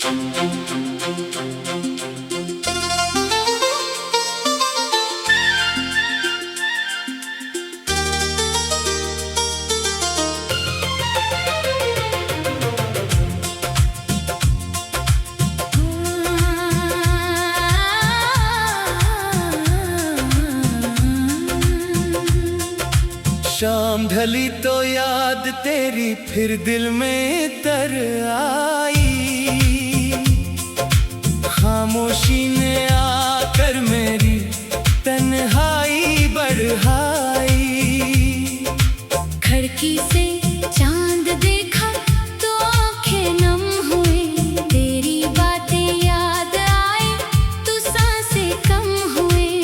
शाम ढली तो याद तेरी फिर दिल में तर आई। खामोशी ने आकर मेरी तन्हाई बढ़ाई। खिड़की से चांद देखा तो आंखें नम हुई। तेरी बातें याद आई तो सांसें कम हुई।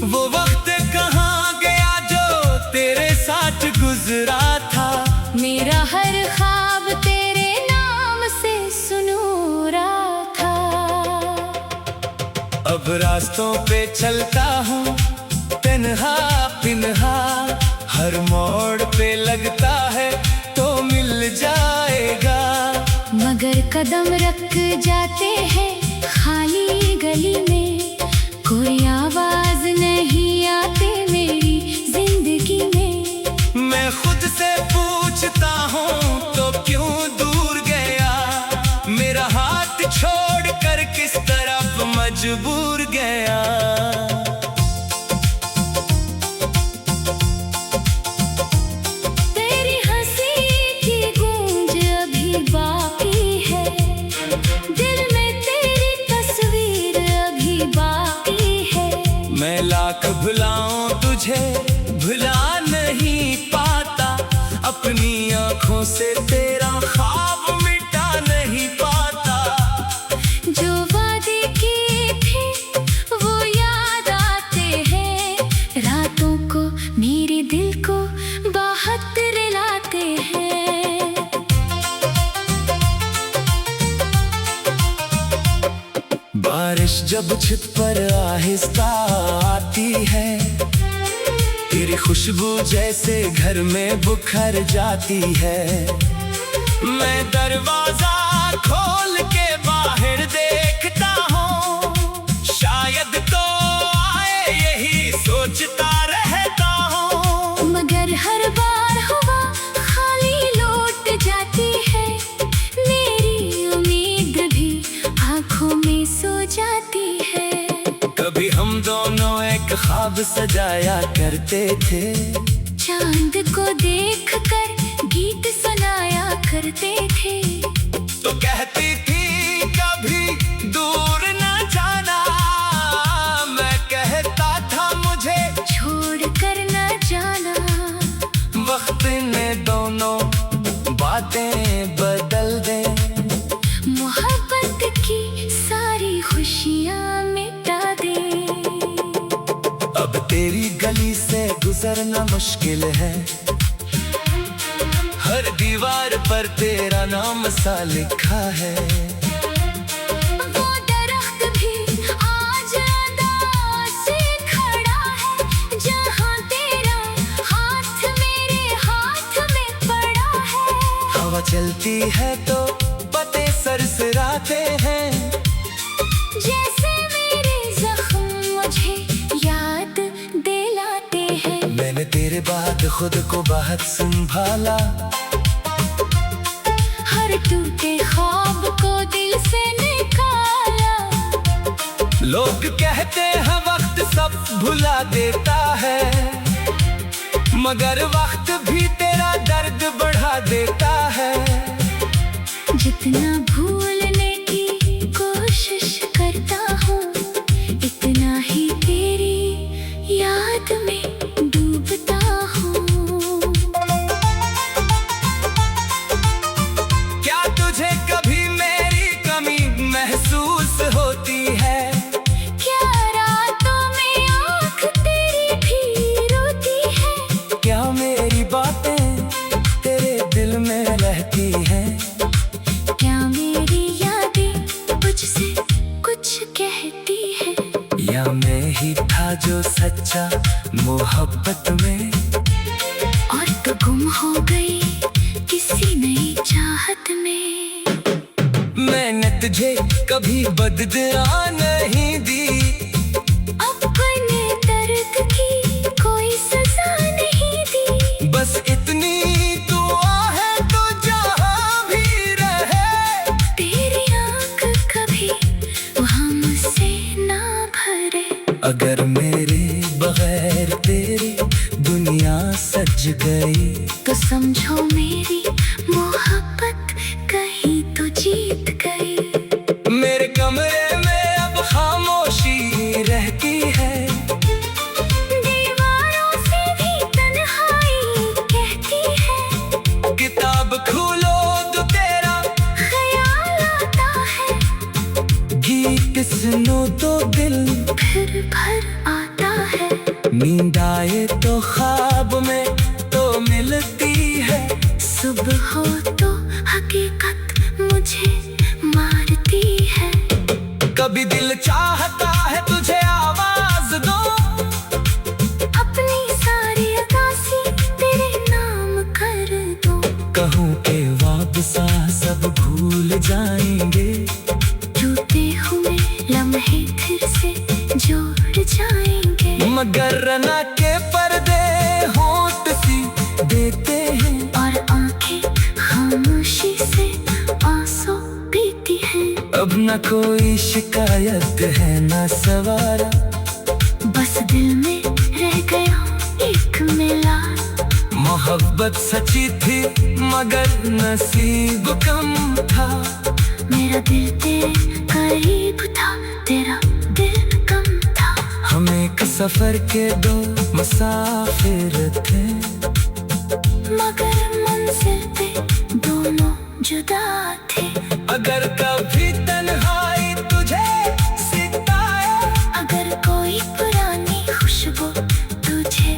वो वक्त कहाँ गया जो तेरे साथ गुजरा था। मेरा हर ख्वाब तेरे नाम से सुनूरा था। अब रास्तों पे चलता हूँ तन्हा पिन्हा। हर मोड़ पे लगता है तो मिल जाएगा। मगर कदम रख जाते हैं खाली गली में। कोई आवाज नहीं आती मेरी जिंदगी में। मैं खुद से पूछता हूँ तो क्यों दूर गया। मेरा हाथ छोड़कर किस तरफ मजबूर गया। तेरी हंसी की गूंज अभी बाकी है। दिल में तेरी तस्वीर अभी बाकी है। मैं लाख भुलाऊं तुझे भुला नहीं पाता। अपनी आंखों से तेरा ख्वाब मिटा नहीं पाता। जो वादे किए थे वो याद आते हैं। रातों को मेरे दिल को बहुत रुलाते हैं। बारिश जब छत पर आहिस्ता आती है। तेरी खुशबू जैसे घर में बुखर जाती है। मैं दरवाजा खोल के बाहर देखता हूँ। शायद तो आए यही सोचता रहता हूँ। मगर हर बार हवा खाली लौट जाती है। मेरी उम्मीद भी आंखों में सो जाती है। कभी हम दोनों एक ख्वाब सजाया करते थे। चांद को देखकर गीत सुनाया करते थे। तो कहती थी कभी दूर न जाना। मैं कहता था मुझे छोड़ कर न जाना। वक्त ने दोनों बातें बदल दे। मोहब्बत की सारी खुशियाँ मिटा दे। अब तेरी गली से गुजरना मुश्किल है। हर दीवार पर तेरा नाम सा लिखा है। वो दरख्त भी आज अदा से खड़ा है। जहाँ तेरा हाथ मेरे हाथ में पड़ा है। हवा चलती है तो पत्ते सरसराते हैं। जैसे मेरे जख्म मुझे याद दिलाते हैं। मैंने तेरे बाद खुद को बहुत संभाला। हर टूटे ख्वाब को दिल से निकाला। लोग कहते हैं वक्त सब भुला देता है। मगर वक्त भी तेरा दर्द बढ़ा देता है। जितना भूलने की कोशिश करता हूँ इतना ही तेरी याद में डूबता हूँ। क्या तुझे कभी मेरी कमी महसूस होती है। क्या रातों में आँख तेरी भी रोती है। क्या मेरी बातें तेरे दिल में रहती हैं। क्या मेरी यादें मुझसे कुछ कहती है। या मैं ही था जो सच्चा मोहब्बत में। और तो गुम हो गई किसी नई चाहत में। मैंने तुझे कभी बददुआ नहीं दी। अपने दर्द की कोई सजा नहीं दी। बस इतनी दुआ है तो जहाँ भी रहे, तेरी आँख कभी हमसे ना भरे। अगर मेरे बगैर तेरी दुनिया सज गई, तो समझो मेरी मोहब्बत कहीं तो जीत गई। मेरे कमरे में अब खामोशी रहती है, दीवारों से भी तन्हाई कहती है। किताब खोलो तो तेरा ख्याल आता है, गीत सुनो तो दिल फिर भर आता है। नींद आए तो ख्वाब में तो मिलती है, सुबह हो तो हकीकत मुझे मारती है। कभी दिल चाहता है तुझे आवाज दो, अपनी सारी अदासी तेरे नाम कर दो। कहूँ के वापसा सब भूल जाएंगे, टूटे हुए लम्हे फिर से जोड़ जाएंगे। मगर रना के पर्दे होंठ सी देते हैं, और आंखें खामोशी से आंसू पीती हैं। अब न कोई शिकायत है न सवारा, बस दिल में रह गया एक मिलान। मोहब्बत सच्ची थी मगर नसीब कम था। मेरा दिल तेरे करीब था, तेरा दिल कम था। हम एक सफर के दो मुसाफिर थे, मगर मंजिल पे दोनों जुदा थे। अगर कभी तन्हाई तुझे सिताए, अगर कोई पुरानी खुशबू तुझे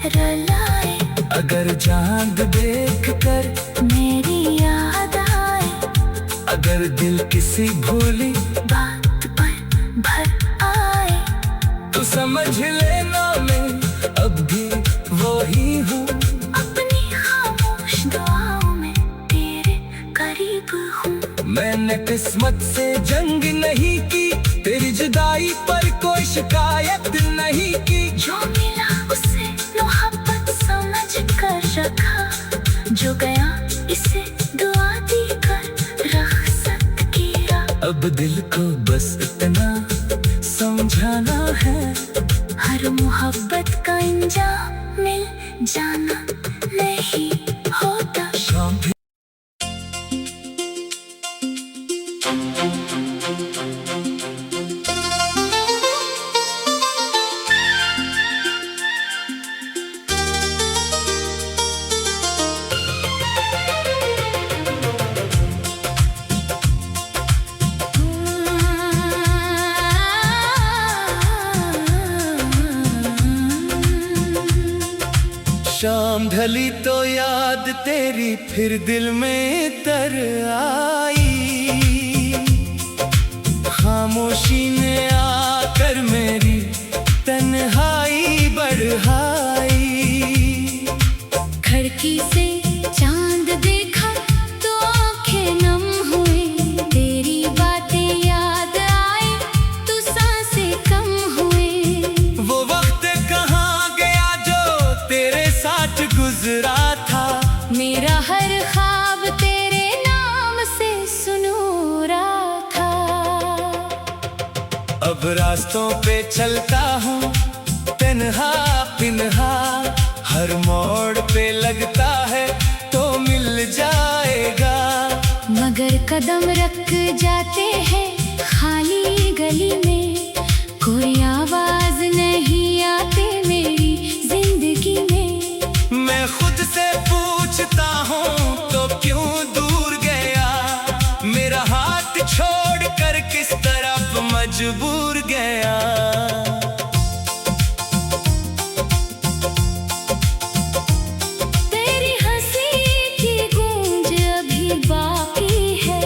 रुलाए, अगर चांद देख कर मेरी याद आए, अगर दिल किसी भूली बात पर भर आए, तो समझ लेना मैं अब भी वो ही हूँ। अपनी खामोश दुआओं में तेरे करीब हूँ। मैंने किस्मत से जंग नहीं की, तेरी जुदाई पर कोई शिकायत नहीं की। जो मिला उसे मोहब्बत समझ कर रखा, जो गया इसे दुआ दी कर रख्सत किया। अब दिल को बस इतना समझाना है, हर मोहब्बत का अंजाम मिल जाना नहीं होता। शाम भी शाम ढली तो याद तेरी फिर दिल में तर आई। खामोशी ने आकर मेरी तन्हाई बढ़ाई। खिड़की से चांद देखा तो आंखें नम हुई। तेरी बातें याद आई तो सांसें कम हुई। वो वक्त कहाँ गया जो तेरे साथ गुजरा था। मेरा हर ख्वाब तेरे नाम से सुनूरा था। अब रास्तों पे चलता हूँ तन्हा पिन्हा, हर मोड़ पे लगता है तो मिल जाएगा। मगर कदम रख जाते हैं खाली गली में, कोई आवाज नहीं आती मेरी जिंदगी में। मैं खुद से पूछता हूँ तो क्यों दूर गया, मेरा हाथ छोड़ कर किस तरफ मजबूर गया। तेरी हंसी की गूंज अभी बाकी है,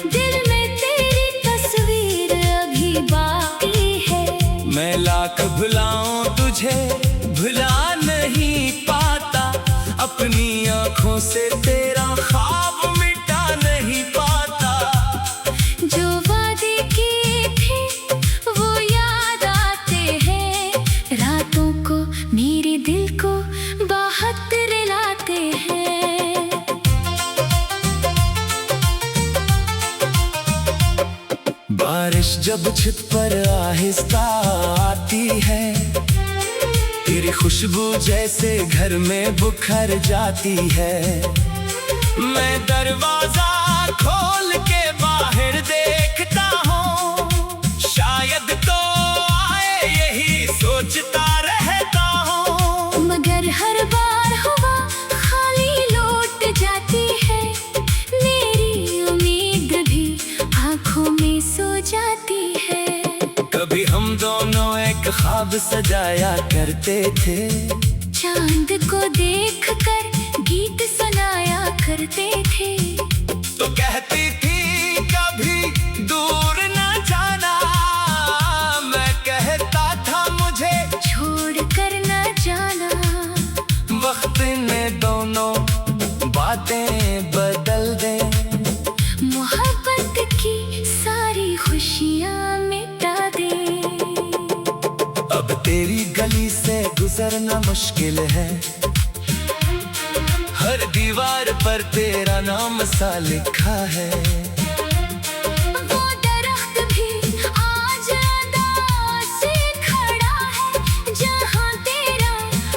दिल में तेरी तस्वीर अभी बाकी है। मैं लाख भुलाऊं तुझे भुला नहीं पाता, अपनी आंखों से तेरा ख्वाब मिटा नहीं पाता। बारिश जब छत पर आहिस्ता आती है, तेरी खुशबू जैसे घर में बुखर जाती है। मैं दरवाजा खोल के बाहर देखता हूँ, शायद तो आए यही सोचता रहता हूँ। मगर हर बार हवा खाली लौट जाती है, मेरी उम्मीद भी आंखों में सो जाती है। कभी हम दोनों एक ख्वाब सजाया करते थे, चांद को देखकर गीत सुनाया करते थे। तो कहती थी कभी दूर न जाना, मैं कहता था मुझे छोड़ कर न जाना। वक्त ने दोनों बातें बदल दे, मोहब्बत की सारी खुशियाँ मिटा दे। अब तेरी गली से गुजरना मुश्किल है, हर दीवार पर तेरा नाम सा लिखा है। वो दरख्त भी आज अदा से खड़ा है, जहाँ तेरा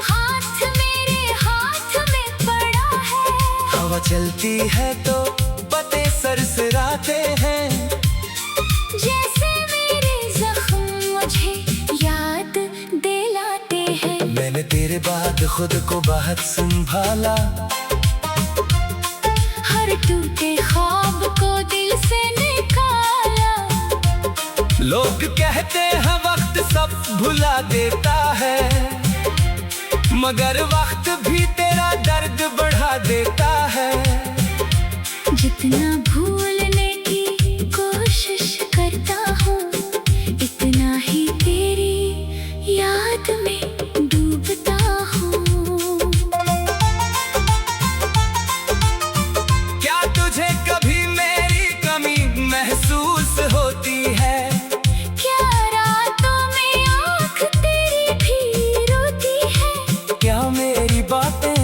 हाथ मेरे हाथ में पड़ा है। हवा चलती है तो पत्ते सरसराते हैं, जैसे मेरे जख्म मुझे याद दिलाते हैं। मैंने तेरे बाद खुद को बहुत संभाला, हर टूटे ख्वाब को दिल से निकाला। लोग कहते हैं वक्त सब भुला देता है, मगर वक्त भी तेरा दर्द बढ़ा देता है। जितना भूलने की कोशिश करता हूँ, इतना ही तेरी याद में डूबता हूँ। क्या तुझे कभी मेरी कमी महसूस होती है? क्या रातों में आँख तेरी भी रोती है? क्या मेरी बातें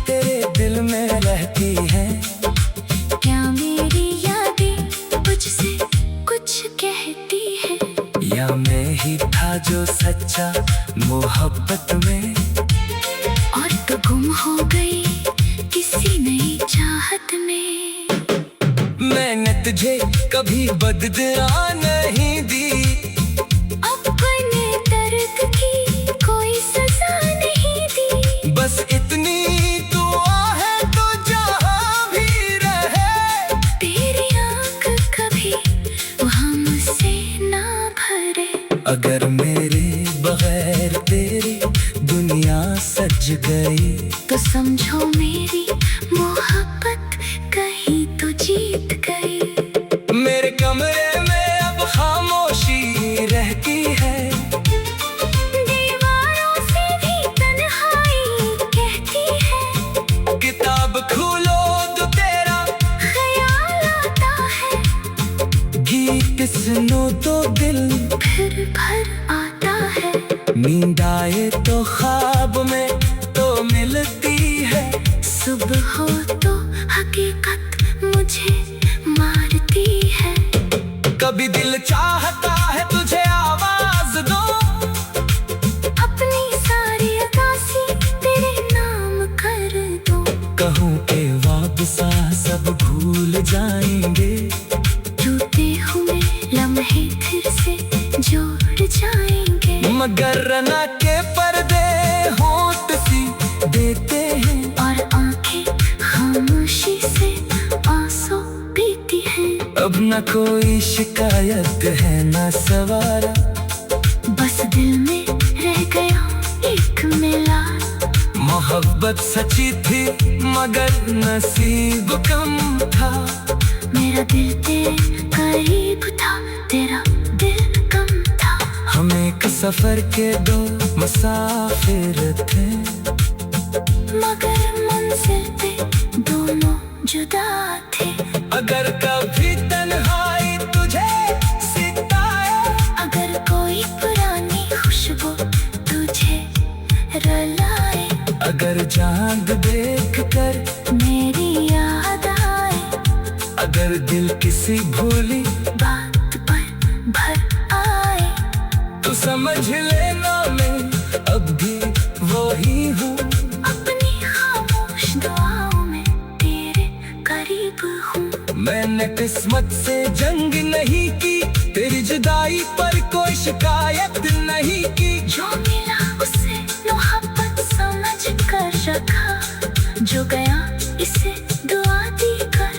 तेरे दिल में रहती हैं? क्या मेरी यादें तुझसे कुछ कहती है? या मैं ही था जो सच्चा मोहब्बत में, और तो गुम हो गई किसी नई चाहत में। मैंने तुझे कभी बददुआ नहीं दी, अपने दर्द की कोई सजा नहीं दी। बस इतनी दुआ है तो जहाँ भी रहे, तेरी आँख कभी वहाँ मुझसे ना भरे। अगर मेरे बगैर तेरी दुनिया सज गई, तो समझो मेरी मोहब्बत कहीं तो जीत गई। मेरे कमरे में अब खामोशी रहती है, दीवारों से भी तन्हाई कहती है। किताब खोलो तो तेरा ख्याल आता है, गीत सुनो तो दिल फिर भर आता है। नींद आए तो ख्वाब में तो मिलती है, सुबह हो तो हकीकत मुझे मारती है। कभी दिल चाहता है तुझे आवाज दो, अपनी सारी अदासी तेरे नाम कर दो। कहूँ के वापसा सब भूल जाएंगे, टूटे हुए लम्हे फिर से जोड़ जाएंगे। मगर रना के पर्दे होंठ सी देते हैं, और आंखें खामोशी से आंसू पीती हैं। अब न कोई शिकायत है न सवारा, बस दिल में रह गया एक मिलान। मोहब्बत सच्ची थी मगर नसीब कम था, मेरा दिल तेरे करीब था, तेरा दिल कम था। हम एक सफर के दो मुसाफिर थे, मगर मंजिल पे दोनों जुदा थे। अगर कभी तन्हाई तुझे सिताए, अगर कोई पुरानी खुशबू तुझे रुलाए, अगर चांद देख कर मेरी याद आए, अगर दिल किसी भूली बात पर समझ लेना मैं अब भी वो ही हूँ। अपनी खामोश दुआओं में तेरे करीब हूँ। मैंने किस्मत से जंग नहीं की, तेरी जुदाई पर कोई शिकायत नहीं की। जो मिला उसे मोहब्बत समझ कर रखा, जो गया इसे दुआ दी कर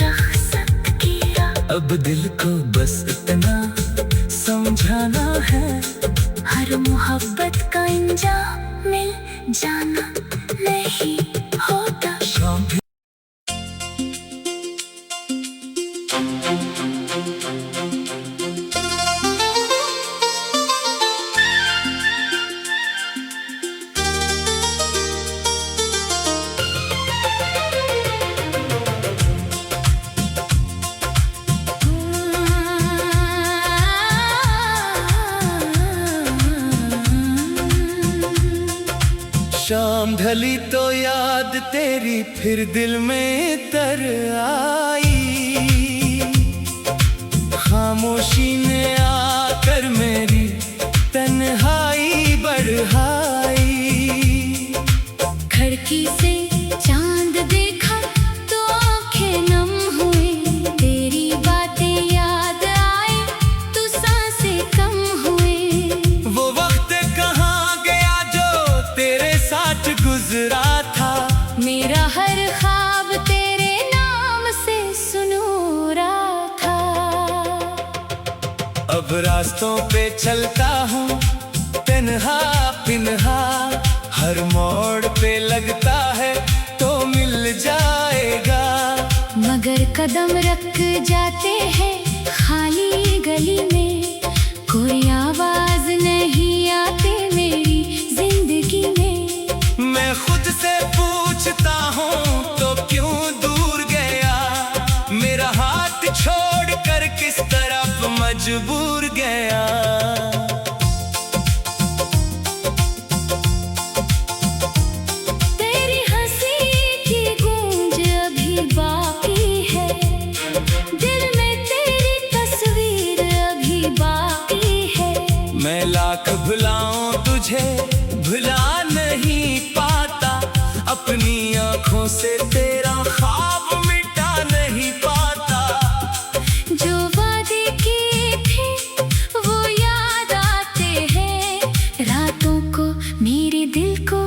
रख किया। अब दिल को बस इतना समझाना है, हर मोहब्बत का अंजाम मिल जाना नहीं होता। शाम भी शाम ढली तो याद तेरी फिर दिल में तर आई। खामोशी ने आकर मेरी तन्हाई बढ़ाई। खिड़की से चांद देखा तो आंखें नम हुई, तेरी बातें याद आई तो सांसें कम हुई। वो वक्त कहाँ गया जो तेरे साथ गुजरा था, मेरा हर ख्वाब तेरे नाम से सुनूरा था। अब रास्तों पे चलता हूँ तन्हा पिन्हा, हर मोड़ पे लगता है तो मिल जाएगा। मगर कदम रख जाते हैं खाली गली में, कोई आवाज नहीं आती मेरी जिंदगी में। मैं खुद से पूछता हूँ तो क्यों दूर गया, मेरा हाथ छोड़ कर किस तरफ मजबूर गया। तेरी हंसी की गूंज अभी बाकी है, दिल में तेरी तस्वीर अभी बाकी है। मैं लाख भुलाऊं तुझे भुला नहीं पाता, अपनी आंखों से तेरा ख्वाब मिटा नहीं पाता। जो वादे किए थे वो याद आते हैं, रातों को मेरे दिल को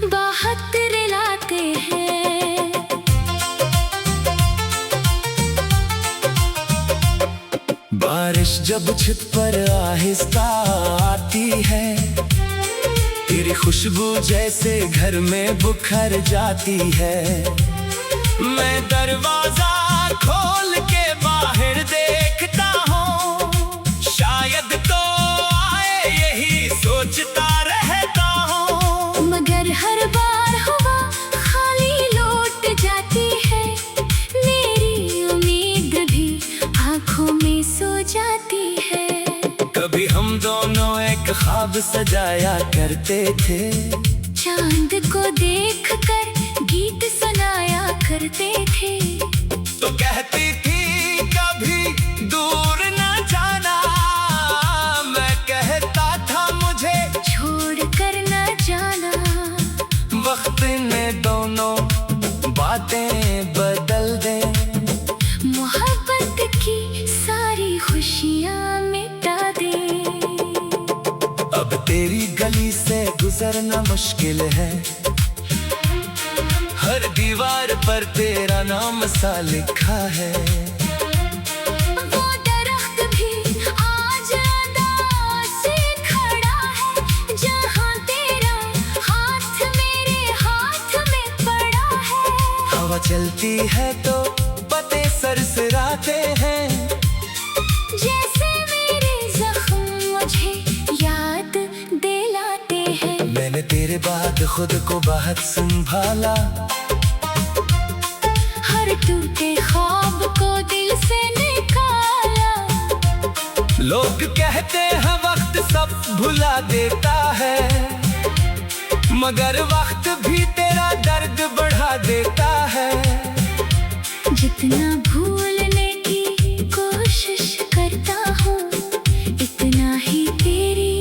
बाहत रिलाते हैं। बारिश जब छत पर आहिस्ता आती है, तेरी खुशबू जैसे घर में बुखर जाती है। मैं दरवाजा खोल के बाहर देखता हूँ, शायद तो आए यही सोचता रहता हूँ। मगर हर बार हवा खाली लौट जाती है, मेरी उम्मीद भी आंखों में सो जाती है। कभी हम दोनों एक ख्वाब सजाया करते थे, चांद को देखकर गीत सुनाया करते थे। तो कहती थी कभी दूर न जाना, मैं कहता था मुझे छोड़ कर न जाना। वक्त ने दोनों बातें बदल दे, मोहब्बत की सारी खुशियाँ मिटा दे। अब तेरी गली से गुजरना मुश्किल है, हर दीवार पर तेरा नाम सा लिखा है। वो दरख्त भी आज अदा से खड़ा है, जहाँ तेरा हाथ मेरे हाथ में पड़ा है। हवा चलती है तो पत्ते सरसराते हैं, जैसे मेरे जख्म मुझे याद दिलाते हैं। मैंने तेरे बाद खुद को बहुत संभाला, हर टूटे ख्वाब को दिल से निकाला। लोग कहते हैं वक्त सब भुला देता है, मगर वक्त भी तेरा दर्द बढ़ा देता है। जितना भूलने की कोशिश करता हूँ, इतना ही तेरी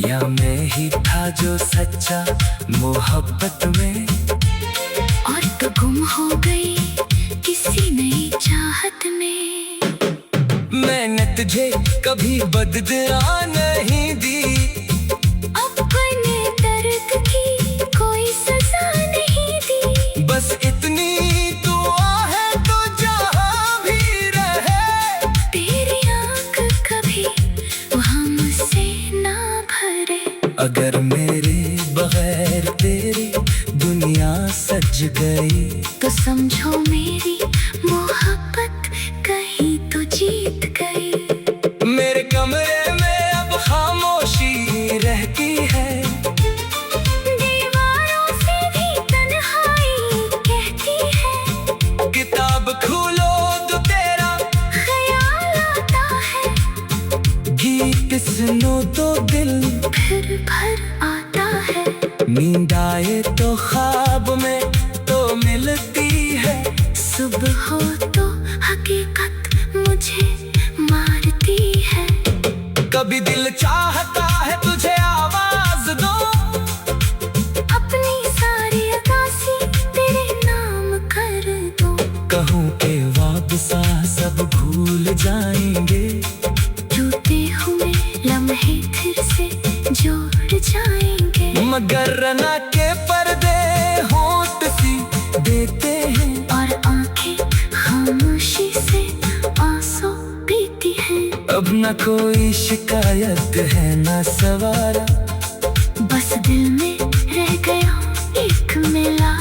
या मैं ही था जो सच्चा मोहब्बत में, और तो गुम हो गई किसी नई चाहत में। मैंने तुझे कभी बददुआ नहीं दी, अपने दर्द की कोई सजा नहीं दी। बस इतनी दुआ है तो जहाँ भी रहे, तेरी आँख कभी वहाँ मुझसे ना भरे। अगर मेरे बगैर तेरी दुनिया सज गई, तो समझो मेरी मोहब्बत कहीं तो जीत गई। मेरे कमरे में अब खामोशी रहती है, दीवारों से भी तन्हाई कहती है। किताब खोलो तो तेरा ख्याल आता है, गीत सुनो तो दिल फिर भर आता है। नींद आए तो ख्वाब में तो मिलती है, सुबह हो तो हकीकत मुझे मारती है। कभी दिल चाहता है तुझे आवाज दो, अपनी सारी अकाशी तेरे नाम कर दूं। कहूँ के वापसा सब भूल जाएंगे, टूटे हुए लम्हे फिर से जोड़ जाएंगे। मगर रना के पर्दे होंठ सी देते हैं, और आंखें खामोशी से आंसू पीती हैं। अब न कोई शिकायत है न सवारा, बस दिल में रह गया एक मिला।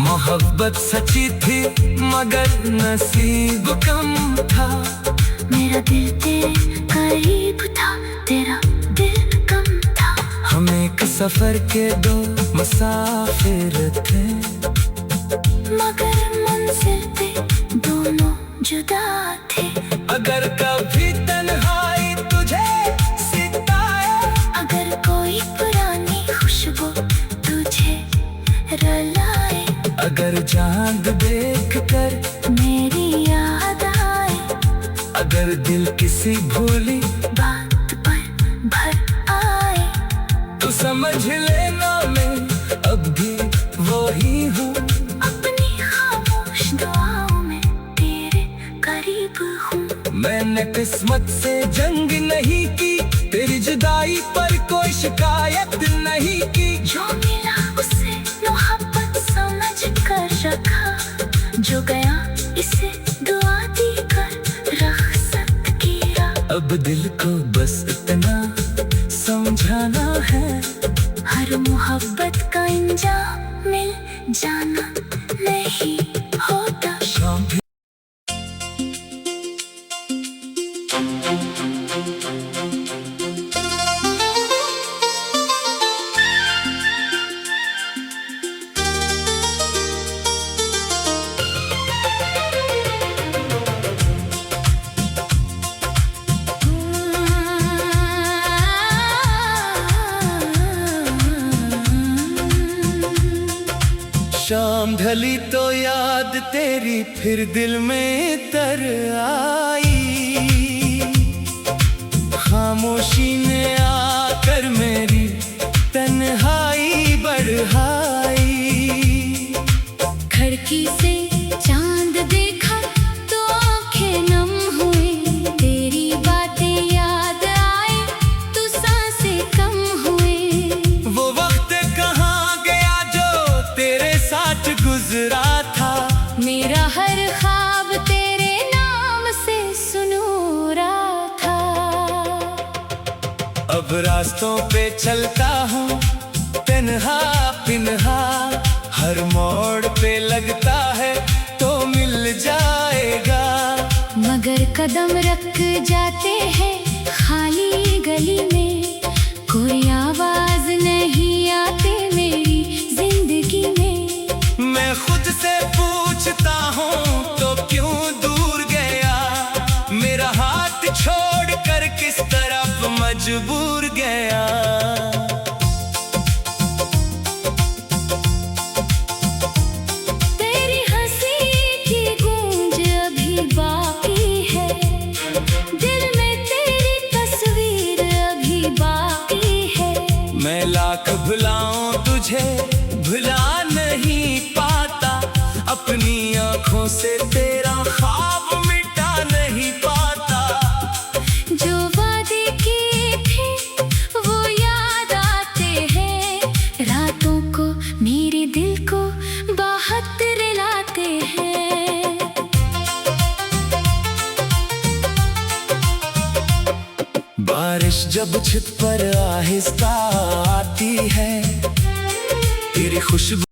मोहब्बत सच्ची थी मगर नसीब कम था, मेरा दिल तेरे करीब था, तेरा दिल कम था। हम एक सफर के दो मुसाफिर थे, मगर मंजिल पे दोनों जुदा थे। अगर कभी तन्हाई तुझे सिताए, अगर कोई पुरानी खुशबू तुझे रुलाए, अगर चांद देख कर मेरी याद आए, अगर दिल किसी भूली बात पर भर आए, तो समझ लेना मैं अब भी वही हूँ। अपनी खामोश दुआओं में तेरे करीब हूँ। मैंने किस्मत से जंग नहीं की, तेरी जुदाई पर कोई शिकायत नहीं की। जो मिला उसे मोहब्बत समझ कर रखा, जो गया इसे दुआ दी कर रख्सत किया। अब दिल को बस इतना समझाना है, हर मोहब्बत का अंजाम मिल जाना नहीं होता। शाम भी शाम ढली तो याद तेरी फिर दिल में तर आई, खामोशी ने आकर मेरी तन्हाई बढ़ाई। खिड़की से चांद देखा तो आंखें नम हुई, तेरी बातें याद आई तो सांसें कम हुई। वो वक्त कहाँ गया जो तेरे साथ गुजरा था, मेरा हर ख्वाब तेरे नाम से सुनूरा था। अब रास्तों पे चलता हूँ तन्हा पिन्हा, हर मोड़ पे लगता है तो मिल जाएगा। मगर कदम रख जाते हैं खाली गली में, कोई आवाज नहीं आती मेरी जिंदगी में। मैं खुद से पूछता हूँ तो क्यों दूर गया, मेरा हाथ छोड़ कर किस तरफ मजबूर गया। तेरी हंसी की गूंज अभी बाकी है, दिल में तेरी तस्वीर अभी बाकी है। बारिश जब छत पर आहिस्ता आती है, तेरी खुशबू